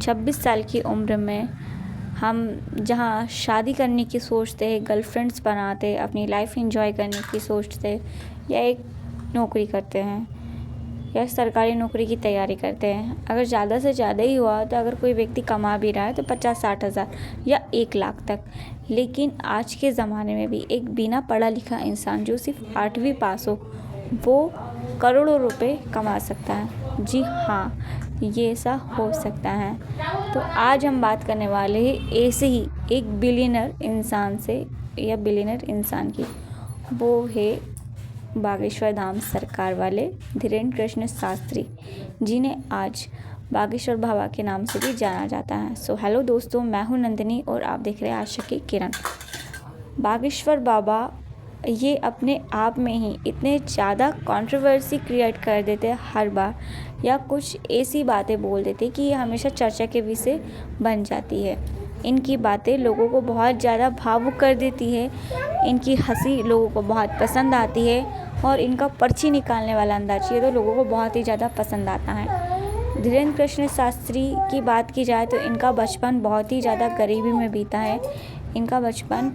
26 साल की उम्र में हम जहाँ शादी करने की सोचते हैं, गर्लफ्रेंड्स बनाते, अपनी लाइफ एंजॉय करने की सोचते, या एक नौकरी करते हैं या सरकारी नौकरी की तैयारी करते हैं। अगर ज़्यादा से ज़्यादा ही हुआ तो अगर कोई व्यक्ति कमा भी रहा है तो 50-60 हज़ार या 1 लाख तक। लेकिन आज के ज़माने में भी एक बिना पढ़ा लिखा इंसान जो सिर्फ 8वीं पास हो वो करोड़ों रुपए कमा सकता है। जी हाँ, ये ऐसा हो सकता है। तो आज हम बात करने वाले हैं ऐसे ही एक बिलियनर इंसान से या बिलियनर इंसान की। वो है बागेश्वर धाम सरकार वाले धीरेन्द्र कृष्ण शास्त्री, जिन्हें आज बागेश्वर बाबा के नाम से भी जाना जाता है। सो हेलो दोस्तों, मैं हूं नंदिनी और आप देख रहे हैं आशा की किरण। बागेश्वर बाबा ये अपने आप में ही इतने ज़्यादा कंट्रोवर्सी क्रिएट कर देते हैं हर बार, या कुछ ऐसी बातें बोल देते कि ये हमेशा चर्चा के विषय बन जाती है। इनकी बातें लोगों को बहुत ज़्यादा भावुक कर देती है, इनकी हंसी लोगों को बहुत पसंद आती है और इनका पर्ची निकालने वाला अंदाज ये तो लोगों को बहुत ही ज़्यादा पसंद आता है। धीरेन्द्र कृष्ण शास्त्री की बात की जाए तो इनका बचपन बहुत ही ज़्यादा गरीबी में बीता है। इनका बचपन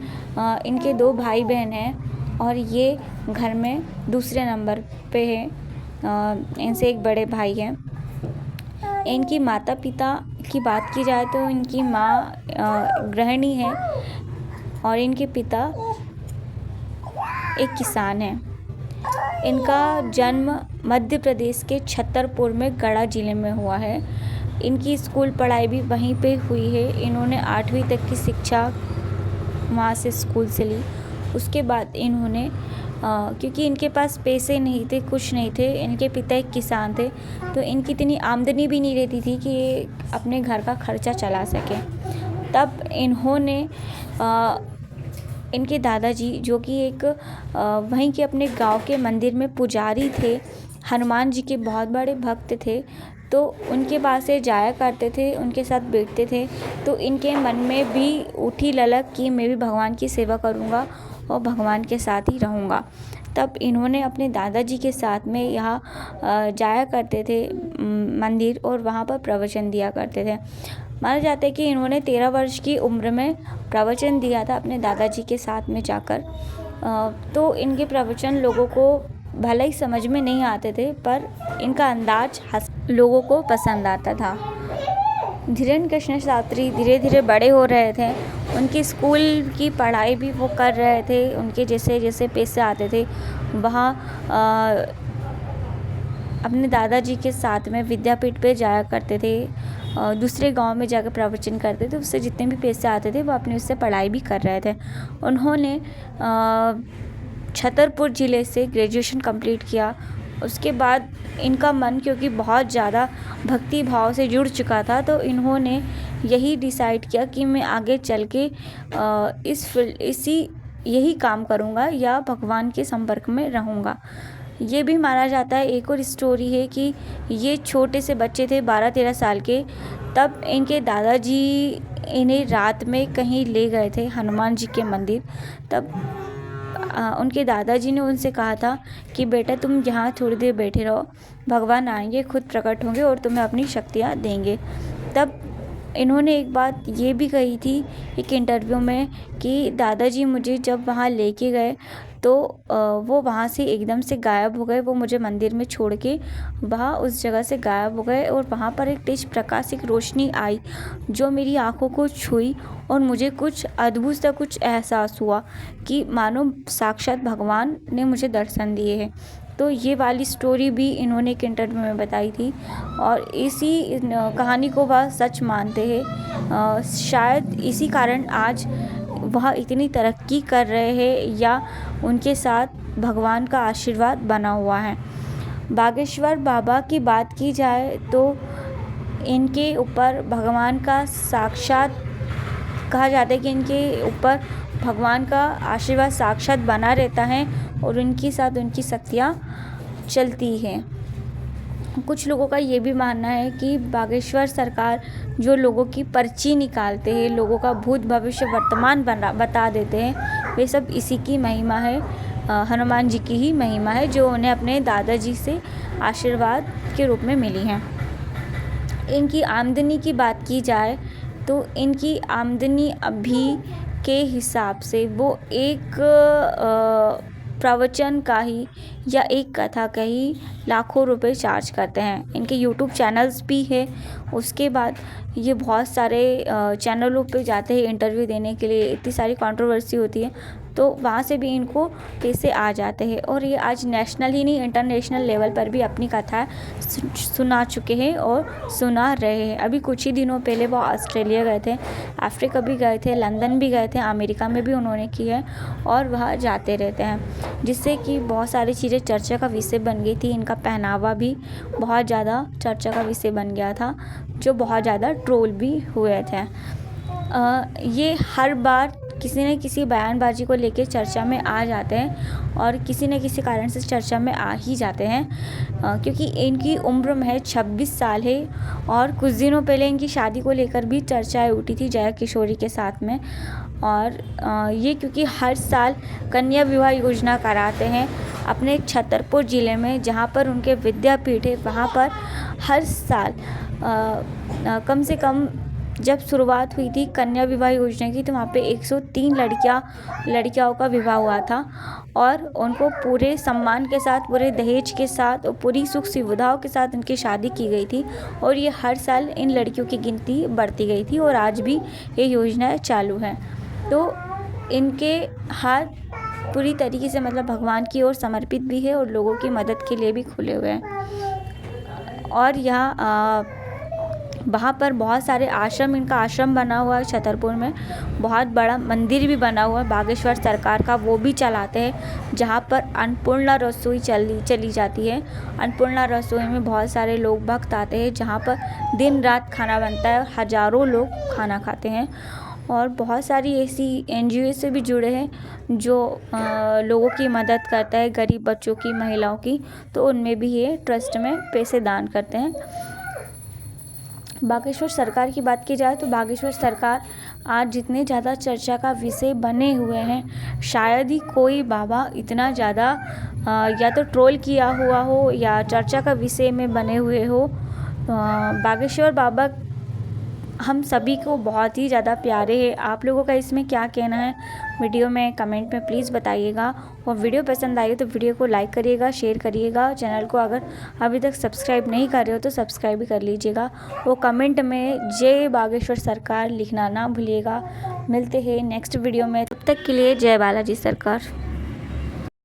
इनके 2 भाई बहन हैं और ये घर में दूसरे नंबर पे है। इनसे एक बड़े भाई हैं। इनकी माता पिता की बात की जाए तो इनकी माँ गृहिणी है और इनके पिता एक किसान हैं। इनका जन्म मध्य प्रदेश के छतरपुर में गढ़ा जिले में हुआ है। इनकी स्कूल पढ़ाई भी वहीं पे हुई है। इन्होंने 8वीं तक की शिक्षा वहाँ से स्कूल से ली। उसके बाद इन्होंने क्योंकि इनके पास पैसे नहीं थे, कुछ नहीं थे, इनके पिता एक किसान थे, तो इनकी इतनी आमदनी भी नहीं रहती थी कि ये अपने घर का खर्चा चला सके। तब इन्होंने इनके दादाजी जो कि एक वहीं के अपने गांव के मंदिर में पुजारी थे, हनुमान जी के बहुत बड़े भक्त थे, तो उनके पास से जाया करते थे, उनके साथ बैठते थे। तो इनके मन में भी उठी ललक कि मैं भी भगवान की सेवा करूँगा और भगवान के साथ ही रहूँगा। तब इन्होंने अपने दादाजी के साथ में यहाँ जाया करते थे मंदिर और वहाँ पर प्रवचन दिया करते थे। माना जाता है कि इन्होंने 13 वर्ष की उम्र में प्रवचन दिया था अपने दादाजी के साथ में जाकर। तो इनके प्रवचन लोगों को भले ही समझ में नहीं आते थे, पर इनका अंदाज लोगों को पसंद आता था। धीरेन्द्र कृष्ण शास्त्री धीरे धीरे बड़े हो रहे थे। उनकी स्कूल की पढ़ाई भी वो कर रहे थे। उनके जैसे जैसे पैसे आते थे वहाँ अपने दादाजी के साथ में विद्यापीठ पे जाया करते थे, दूसरे गांव में जाकर प्रवचन करते थे। उससे जितने भी पैसे आते थे वो अपने उससे पढ़ाई भी कर रहे थे। उन्होंने छतरपुर ज़िले से ग्रेजुएशन कंप्लीट किया। उसके बाद इनका मन क्योंकि बहुत ज़्यादा भक्ति भाव से जुड़ चुका था, तो इन्होंने यही डिसाइड किया कि मैं आगे चल के यही काम करूँगा या भगवान के संपर्क में रहूँगा। ये भी माना जाता है, एक और स्टोरी है कि ये छोटे से बच्चे थे 12-13 साल के, तब इनके दादाजी इन्हें रात में कहीं ले गए थे हनुमान जी के मंदिर। तब उनके दादाजी ने उनसे कहा था कि बेटा तुम यहाँ थोड़ी देर बैठे रहो, भगवान आएंगे, खुद प्रकट होंगे और तुम्हें अपनी शक्तियाँ देंगे। तब इन्होंने एक बात ये भी कही थी एक इंटरव्यू में कि दादाजी मुझे जब वहाँ लेके गए तो वो वहाँ से एकदम से गायब हो गए। वो मुझे मंदिर में छोड़ के वहाँ उस जगह से गायब हो गए और वहाँ पर एक तेज प्रकाश, एक रोशनी आई जो मेरी आँखों को छुई और मुझे कुछ अद्भुत सा कुछ एहसास हुआ कि मानो साक्षात भगवान ने मुझे दर्शन दिए हैं। तो ये वाली स्टोरी भी इन्होंने एक इंटरव्यू में बताई थी और इसी कहानी को वह सच मानते हैं। शायद इसी कारण आज वह इतनी तरक्की कर रहे हैं या उनके साथ भगवान का आशीर्वाद बना हुआ है। बागेश्वर बाबा की बात की जाए तो इनके ऊपर भगवान का साक्षात कहा जाता है कि इनके ऊपर भगवान का आशीर्वाद साक्षात बना रहता है और उनके साथ उनकी शक्तियाँ चलती हैं। कुछ लोगों का ये भी मानना है कि बागेश्वर सरकार जो लोगों की पर्ची निकालते हैं, लोगों का भूत भविष्य वर्तमान बता देते हैं, वे सब इसी की महिमा है, हनुमान जी की ही महिमा है जो उन्हें अपने दादाजी से आशीर्वाद के रूप में मिली हैं। इनकी आमदनी की बात की जाए तो इनकी आमदनी अभी के हिसाब से वो एक प्रवचन का ही या एक कथा का ही लाखों रुपए चार्ज करते हैं। इनके यूट्यूब चैनल्स भी है। उसके बाद ये बहुत सारे चैनलों पे जाते हैं इंटरव्यू देने के लिए। इतनी सारी कंट्रोवर्सी होती है तो वहाँ से भी इनको पैसे आ जाते हैं और ये आज नेशनल ही नहीं इंटरनेशनल लेवल पर भी अपनी कथा सुना चुके हैं और सुना रहे हैं। अभी कुछ ही दिनों पहले वो ऑस्ट्रेलिया गए थे, अफ्रीका भी गए थे, लंदन भी गए थे, अमेरिका में भी उन्होंने की है और वह जाते रहते हैं, जिससे कि बहुत सारी चीज़ें चर्चा का विषय बन गई थी। इनका पहनावा भी बहुत ज़्यादा चर्चा का विषय बन गया था, जो बहुत ज़्यादा ट्रोल भी हुए थे। ये हर बार किसी न किसी बयानबाजी को लेकर चर्चा में आ जाते हैं और किसी न किसी कारण से चर्चा में आ ही जाते हैं, क्योंकि इनकी उम्र महज 26 साल है और कुछ दिनों पहले इनकी शादी को लेकर भी चर्चाएं उठी थी जया किशोरी के साथ में। और ये क्योंकि हर साल कन्या विवाह योजना कराते हैं अपने छतरपुर ज़िले में, जहाँ पर उनके विद्यापीठ है, वहाँ पर हर साल कम से कम जब शुरुआत हुई थी कन्या विवाह योजना की तो वहाँ पे 103 लड़कियों का विवाह हुआ था और उनको पूरे सम्मान के साथ, पूरे दहेज के साथ और पूरी सुख सुविधाओं के साथ उनकी शादी की गई थी। और ये हर साल इन लड़कियों की गिनती बढ़ती गई थी और आज भी ये योजना चालू है। तो इनके हाथ पूरी तरीके से मतलब भगवान की ओर समर्पित भी है और लोगों की मदद के लिए भी खुले हुए हैं। और यहाँ वहाँ पर बहुत सारे आश्रम, इनका आश्रम बना हुआ है छतरपुर में, बहुत बड़ा मंदिर भी बना हुआ है बागेश्वर सरकार का, वो भी चलाते हैं, जहाँ पर अन्नपूर्णा रसोई चली जाती है। अन्नपूर्णा रसोई में बहुत सारे लोग भक्त आते हैं, जहाँ पर दिन रात खाना बनता है और हज़ारों लोग खाना खाते हैं। और बहुत सारी ऐसी NGO से भी जुड़े हैं जो लोगों की मदद करता है, गरीब बच्चों की, महिलाओं की, तो उनमें भी ये ट्रस्ट में पैसे दान करते हैं। बागेश्वर सरकार की बात की जाए तो बागेश्वर सरकार आज जितने ज़्यादा चर्चा का विषय बने हुए हैं, शायद ही कोई बाबा इतना ज़्यादा या तो ट्रोल किया हुआ हो या चर्चा का विषय में बने हुए हो। बागेश्वर बाबा हम सभी को बहुत ही ज़्यादा प्यारे हैं। आप लोगों का इसमें क्या कहना है वीडियो में कमेंट में प्लीज़ बताइएगा। और वीडियो पसंद आई तो वीडियो को लाइक करिएगा, शेयर करिएगा। चैनल को अगर अभी तक सब्सक्राइब नहीं कर रहे हो तो सब्सक्राइब भी कर लीजिएगा। वो कमेंट में जय बागेश्वर सरकार लिखना ना भूलिएगा। मिलते हैं नेक्स्ट वीडियो में, तब तक के लिए जय बालाजी सरकार।